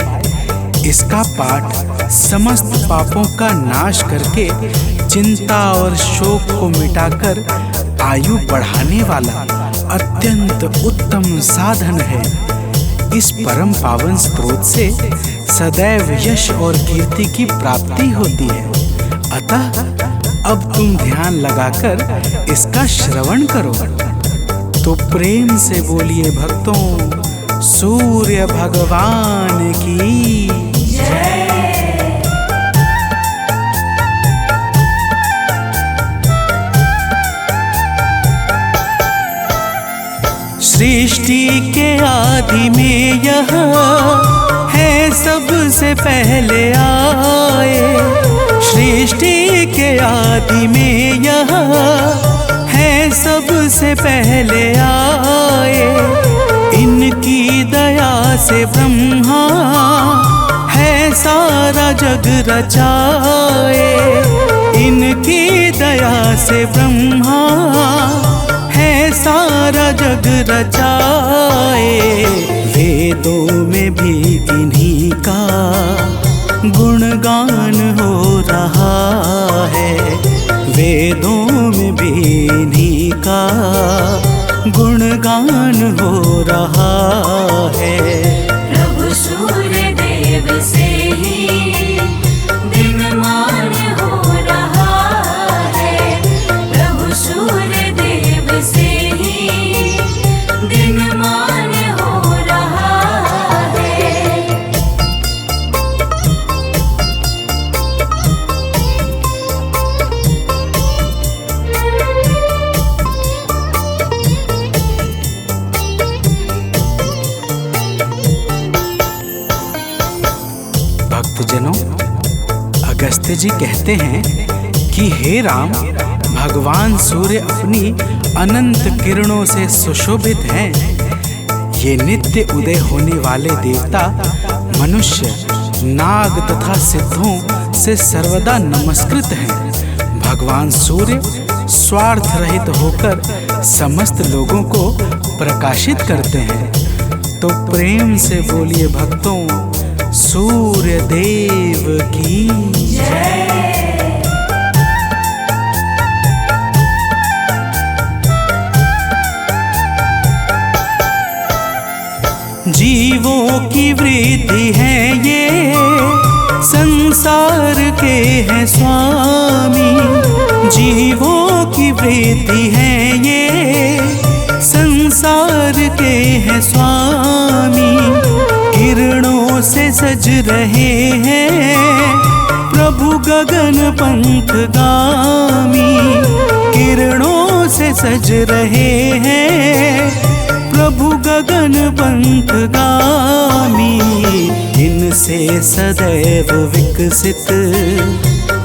इसका पाठ समस्त पापों का नाश करके चिंता और शोक को मिटाकर आयु बढ़ाने वाला अत्यंत उत्तम साधन है। इस परम पावन स्रोत से सदैव यश और कीर्ति की प्राप्ति होती है। अतः अब तुम ध्यान लगाकर इसका श्रवण करो। तो प्रेम से बोलिए भक्तों, सूर्य भगवान की जय। सृष्टि के आदि में यह है सबसे पहले आए। सृष्टि के आदि में यह है सबसे पहले आए। इनकी दया से ब्रह्मा है सारा जग रचाए। इनकी दया से ब्रह्मा है सारा जग रचाए। वेदों में भी इन्हीं का गुणगान हो रहा है। वेदों में भी इन्हीं का गुणगान हो रहा है। प्रभु सूर्य देव से ही दिनमान हो रहा है। प्रभु सूर्य देव से ही दिनमान हो रहा है। भक्तजनों, अगस्त्य जी कहते हैं कि हे राम, भगवान सूर्य अपनी अनंत किरणों से सुशोभित हैं। ये नित्य उदय होने वाले देवता मनुष्य, नाग तथा सिद्धों से सर्वदा नमस्कृत हैं। भगवान सूर्य स्वार्थ रहित होकर समस्त लोगों को प्रकाशित करते हैं। तो प्रेम से बोलिए भक्तों, सूर्य देव की जय। जीवों की वृद्धि है ये, संसार के हैं स्वामी। जीवों की वृद्धि है ये, संसार के हैं स्वामी। किरणों से सज रहे हैं प्रभु गगन पंथगामी। किरणों से सज रहे हैं प्रभु गगन पंथगामी। इनसे सदैव विकसित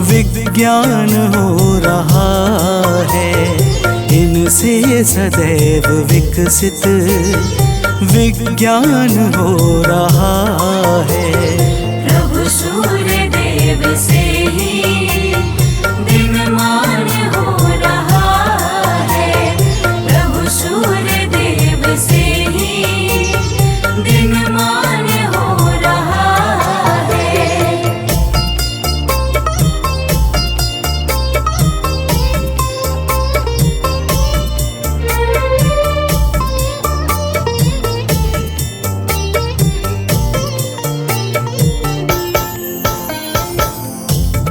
विज्ञान हो रहा है। इनसे सदैव विकसित विज्ञान हो रहा है। प्रभु सूर्य देव से ही दिनमान हो रहा है। प्रभु सूर्य देव से ही दिनमान हो रहा है।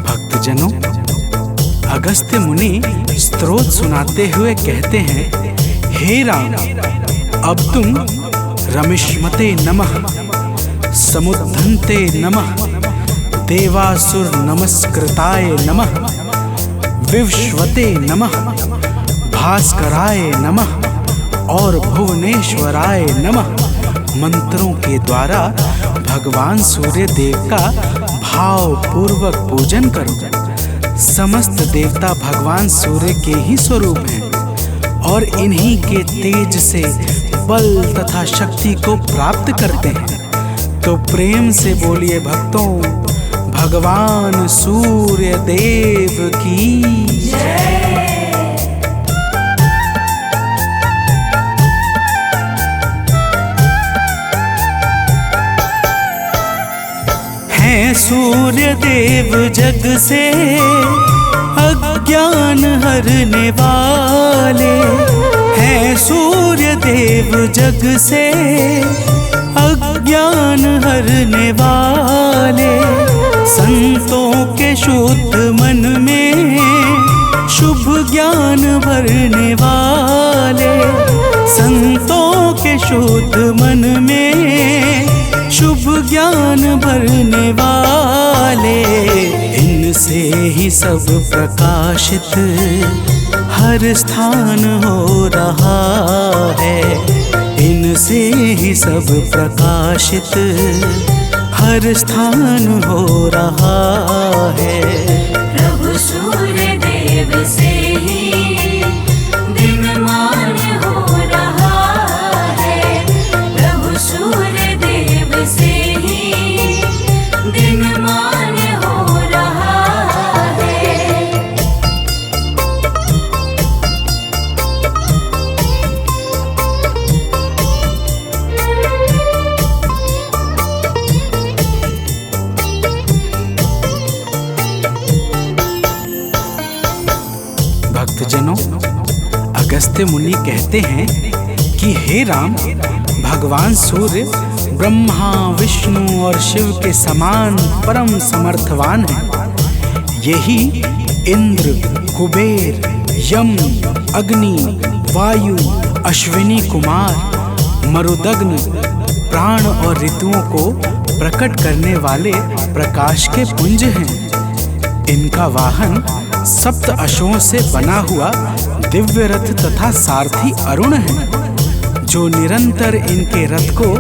भक्तजनों, अगस्त्य मुनि स्तोत्र सुनाते हुए कहते हैं, हे राम, अब तुम रमिष्मते नमः, समुद्धन्ते नमः, देवासुर नमस्कृताय नमः, विवस्वते नमः, भास्कराय नमः और भुवनेश्वराय नमः मंत्रों के द्वारा भगवान सूर्य देव का भाव पूर्वक पूजन करो। समस्त देवता भगवान सूर्य के ही स्वरूप हैं और इन्हीं के तेज से बल तथा शक्ति को प्राप्त करते हैं। तो प्रेम से बोलिए भक्तों, भगवान सूर्य देव की जय। हैं सूर्य देव जग से अज्ञान हरने वाले, हैं सूर्य देव जग से अज्ञान हरने वाले। संतों के शुद्ध मन में शुभ ज्ञान भरने वाले, संतों के शुद्ध मन में शुभ ज्ञान भरने वाले। इनसे ही सब प्रकाशित हर स्थान हो रहा है, इनसे ही सब प्रकाशित हर स्थान हो रहा है। प्रभु सूर्य देव से ही दिनमान हो रहा है, प्रभु सूर्य देव से ही दिनमान हो रहा है। भक्तजनों, अगस्त्य मुनि कहते हैं कि हे राम, भगवान सूर्य ब्रह्मा विष्णु और शिव के समान परम समर्थवान हैं। यही इंद्र, कुबेर, यम, अग्नि, वायु, अश्विनी कुमार, मरुदग्न, प्राण और ऋतुओं को प्रकट करने वाले प्रकाश के पुंज हैं। इनका वाहन सप्त अश्वों से बना हुआ दिव्य रथ तथा सारथी अरुण है, जो निरंतर इनके रथ को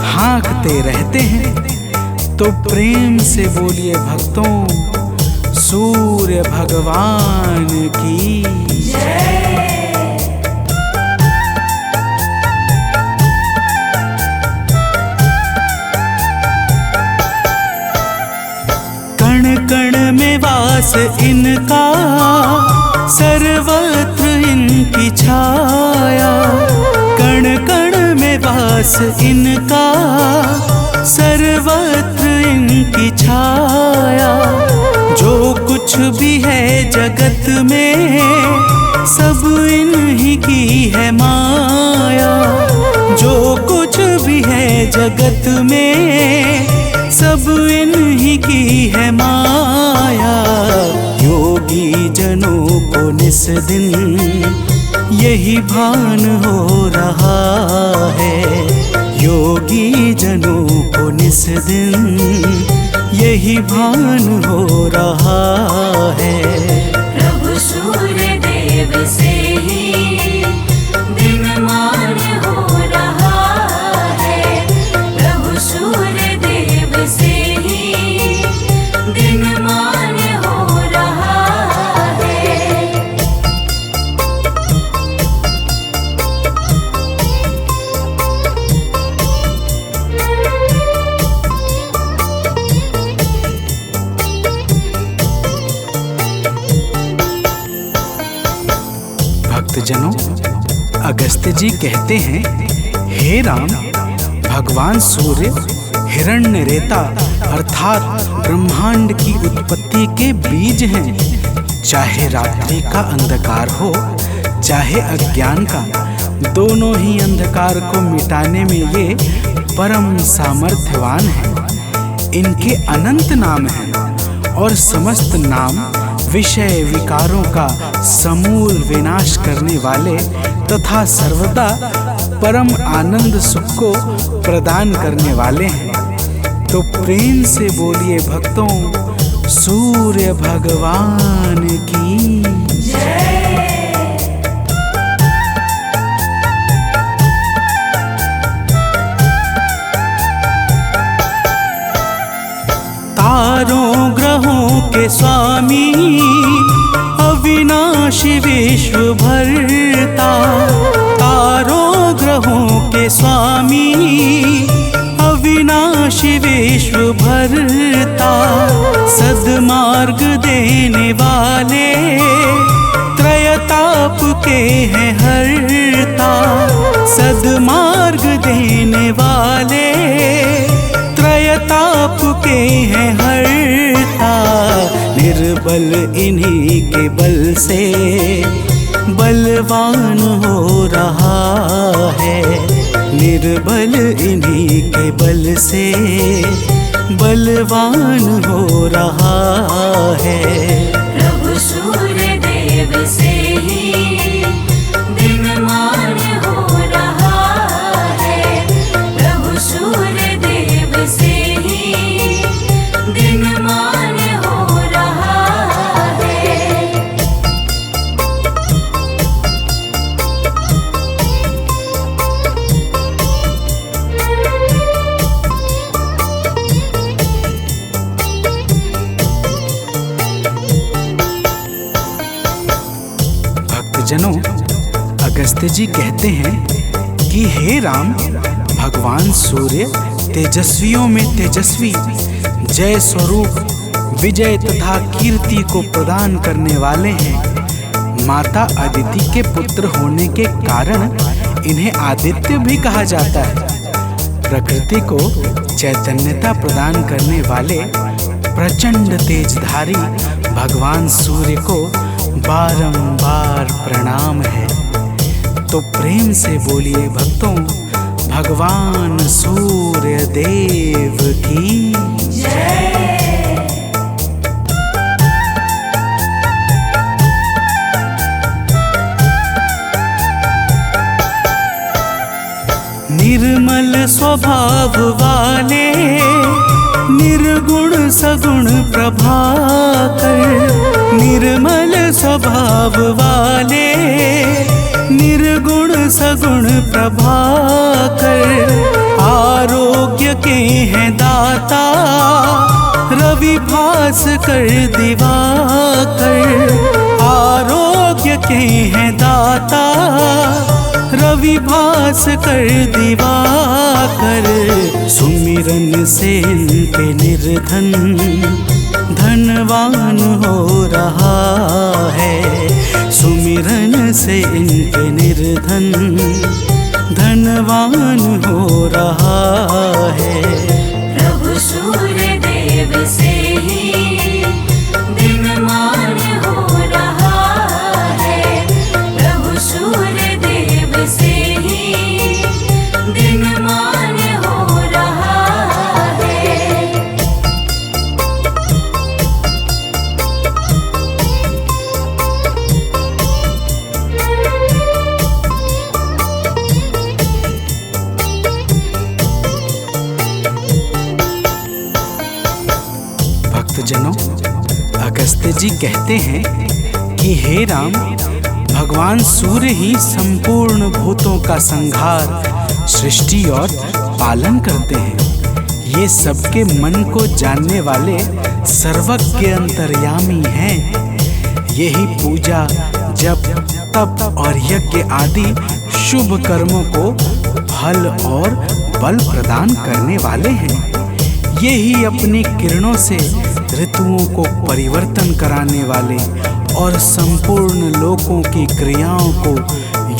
हाँकते रहते हैं। तो प्रेम से बोलिए भक्तों, सूर्य भगवान की जय। कण कण में वास इनका, सर्वत्र इनकी छाया। कण कण में वास इनका, सर्वत्र इनकी छाया। जो कुछ भी है जगत में, सब इन्हीं की है माया। जो कुछ भी है जगत में, सब इन्हीं की है माया। योगी जनों को निस दिन यही भान हो रहा है, योगी जनों को निस दिन यही भान हो रहा है। प्रभु सूर्य देव से ही दिनमान हो रहा है, प्रभु सूर्य देव से ही दिनमान हो रहा है। भक्तजनों, अगस्त्य जी कहते हैं, हे राम, भगवान सूर्य हिरण्यरेता अर्थात ब्रह्मांड की उत्पत्ति के बीज हैं। चाहे रात्रि का अंधकार हो, चाहे अज्ञान का, दोनों ही अंधकार को मिटाने में ये परम सामर्थ्यवान हैं। इनके अनंत नाम हैं और समस्त नाम विषय विकारों का समूल विनाश करने वाले तथा सर्वदा परम आनंद सुख को प्रदान करने वाले हैं। तो प्रेम से बोलिए भक्तों, सूर्य भगवान की जय। तारों ग्रहों के स्वामी, अविनाशी विश्व भरता। तारों ग्रहों के स्वामी, अविनाशी विश्व भरता। सद्मार्ग देने वाले, त्रयताप के हैं हरता। सद्मार्ग देने वाले, त्रयताप आपके हैं हरता, निर्बल इन्हीं के बल से बलवान हो रहा है, निर्बल इन्हीं के बल से बलवान हो रहा है। प्रभु सूर्य देव से ही दिनमान हो रहा है, प्रभु सूर्य देव से ही दिनमान हो रहा है। भक्तजनों, अगस्त्य जी कहते हैं कि हे राम, भगवान सूर्य तेजस्वियों में तेजस्वी, जय स्वरूप विजय तथा कीर्ति को प्रदान करने वाले हैं। माता अदिति के पुत्र होने के कारण इन्हें आदित्य भी कहा जाता है। प्रकृति को चैतन्यता प्रदान करने वाले प्रचंड तेजधारी भगवान सूर्य को बारंबार प्रणाम है। तो प्रेम से बोलिए भक्तों, भगवान सूर्य देव की जय। निर्मल स्वभाव वाले, निर्गुण सगुण प्रभाकर, निर्मल स्वभाव वाले, निर्गुण सगुण प्रभाकर, आरोग्य के हैं दाता, रवि भास्कर दिवाकर, आरोग्य के हैं दाता, रवि भास्कर दिवाकर। सुमिरन से इनके निर्धन धनवान हो रहा है, सुमिरन से इनके निर्धन धनवान हो रहा है। प्रभु सूर्य देव से ही दिनमान हो रहा है, प्रभु सूर्य देव से ही दिनमान हो रहा है। भक्तजनों, अगस्त्य जी कहते हैं कि हे राम, भगवान सूर्य ही संपूर्ण भूतों का संहार, सृष्टि और पालन करते हैं। ये सबके मन को जानने वाले सर्वज्ञ अंतर्यामी हैं। यही पूजा, जप, तप और यज्ञ आदि शुभ कर्मों को फल और बल प्रदान करने वाले हैं। यही अपनी किरणों से ऋतुओं को परिवर्तन कराने वाले और संपूर्ण लोकों की क्रियाओं को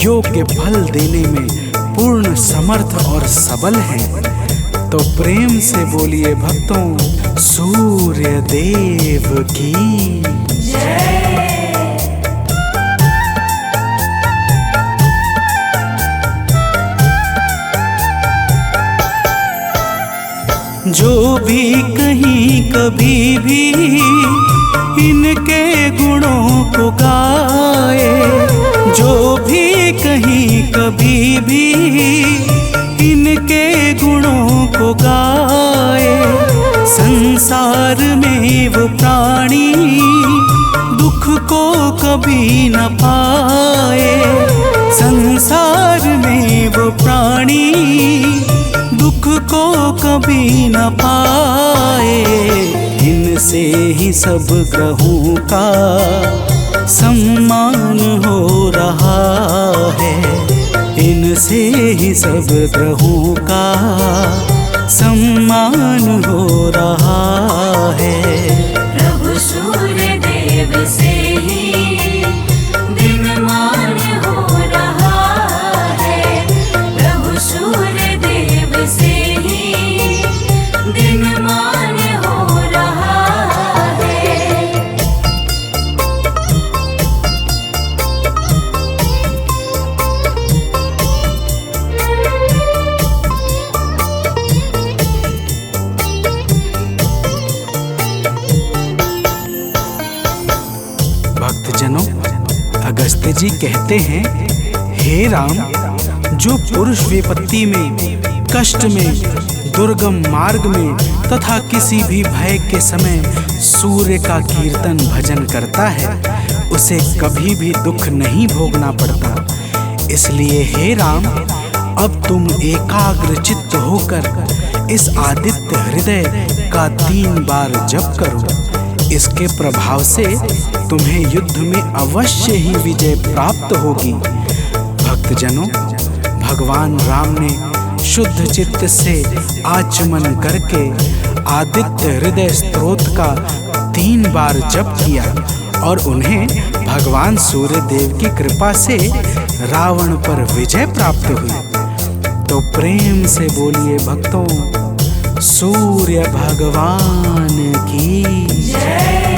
योग्य फल देने में पूर्ण समर्थ और सबल हैं। तो प्रेम से बोलिए भक्तों, सूर्य देव की जय। जो भी कहीं कभी भी इनके गुणों को गाए, जो भी कहीं कभी भी इनके गुणों को गाए, संसार में वो प्राणी दुख को कभी न पाए, संसार में वो प्राणी दुख को कभी न पाए। इनसे ही सब ग्रहों का सम्मान हो रहा है, इनसे ही सब ग्रहों का सम्मान हो रहा है। प्रभु सूर्य देव से ही दिनमान हो रहा है, प्रभु सूर्य देव से ही दिनमान जी कहते हैं, हे राम, जो पुरुष विपत्ति में, कष्ट में, दुर्गम मार्ग में तथा किसी भी भय के समय सूर्य का कीर्तन भजन करता है, उसे कभी भी दुख नहीं भोगना पड़ता। इसलिए हे राम, अब तुम एकाग्र चित्त होकर इस आदित्य हृदय का 3 बार जप करो। इसके प्रभाव से तुम्हें युद्ध में अवश्य ही विजय प्राप्त होगी। भक्तजनों, भगवान राम ने शुद्ध चित्त से आचमन करके आदित्य हृदय स्तोत्र का 3 बार जप किया और उन्हें भगवान सूर्य देव की कृपा से रावण पर विजय प्राप्त हुई। तो प्रेम से बोलिए भक्तों, सूर्य भगवान की जय।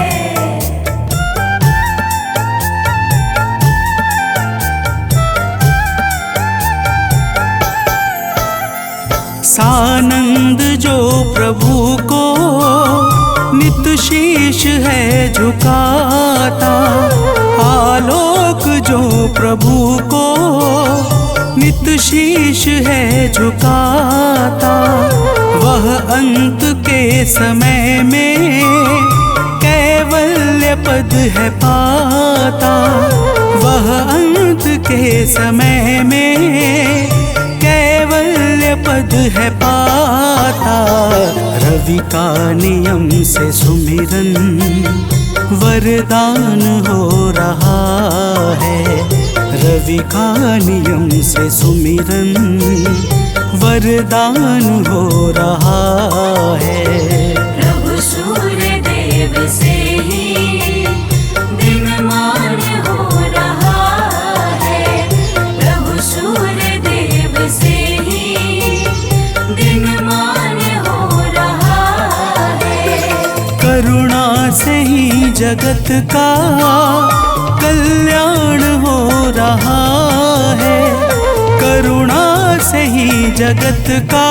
सानंद जो प्रभु को नित शीश है झुकाता, आलोक जो प्रभु को नित शीश है झुकाता, वह अंत के समय में कैवल्य पद है पाता। वह अंत के समय में कैवल्य पद है पाता। रवि का नियम से सुमिरन वरदान हो रहा है। रवि का नियम से सुमिरन वरदान हो रहा है। प्रभु सूर्य देव से ही दिनमान हो रहा है। प्रभु सूर्य देव से ही दिनमान हो रहा है। करुणा से ही जगत का कल्याण हो रहा है। करुणा से ही जगत का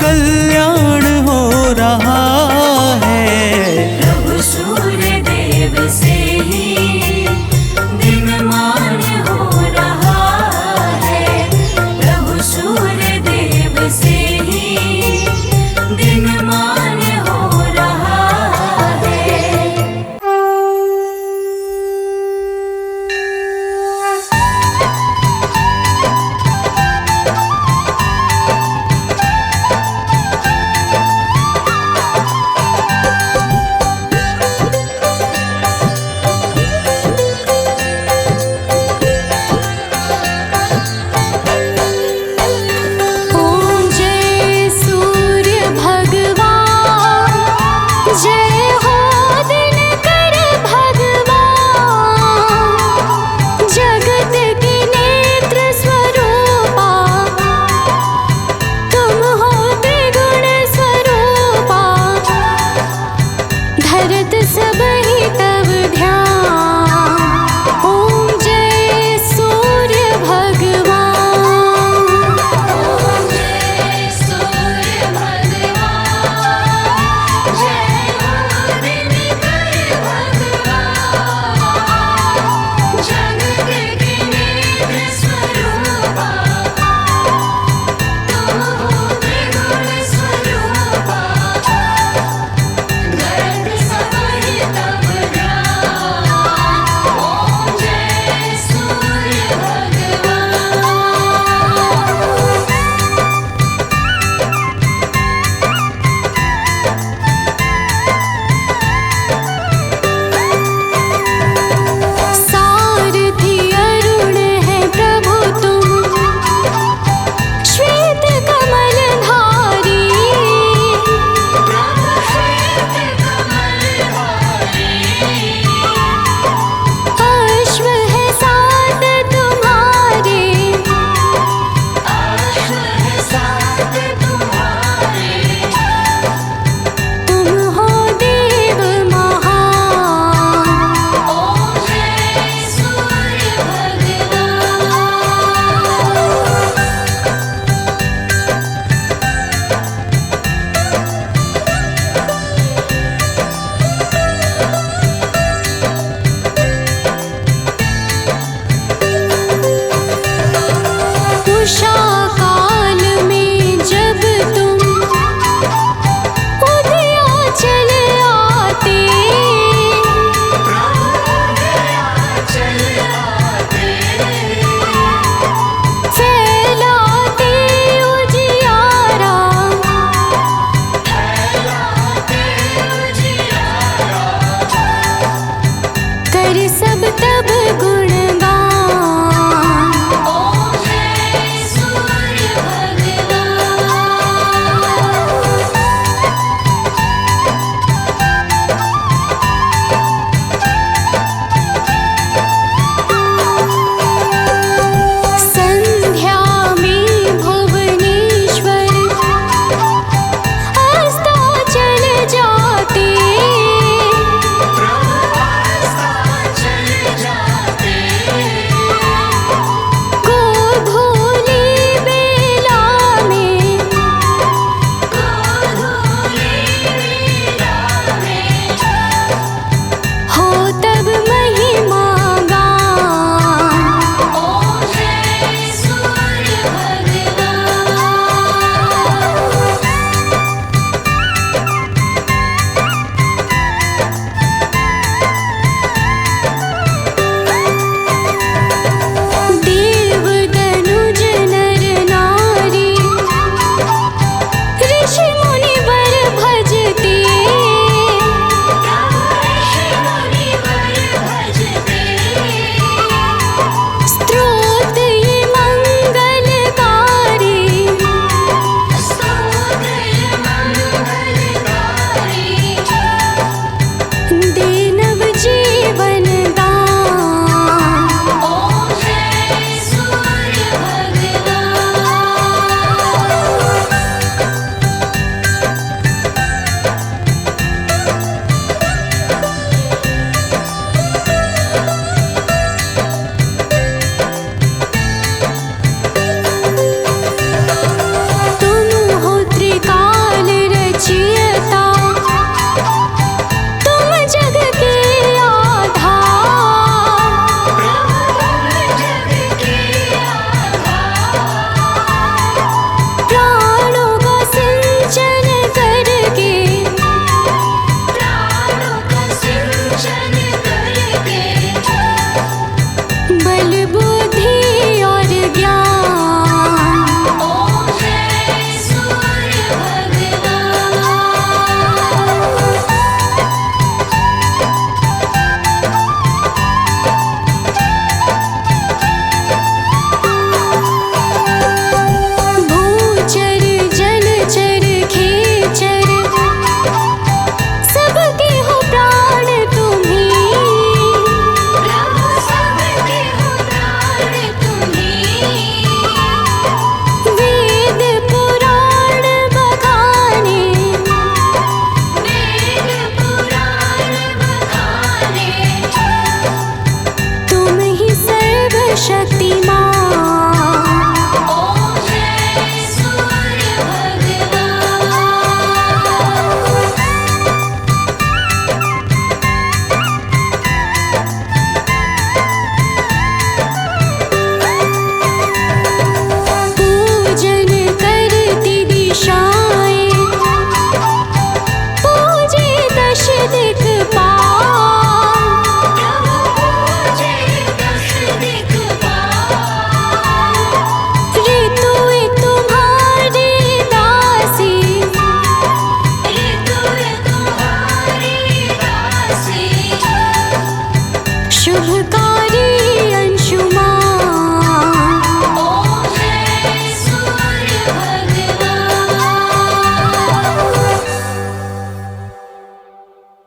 कल्याण हो रहा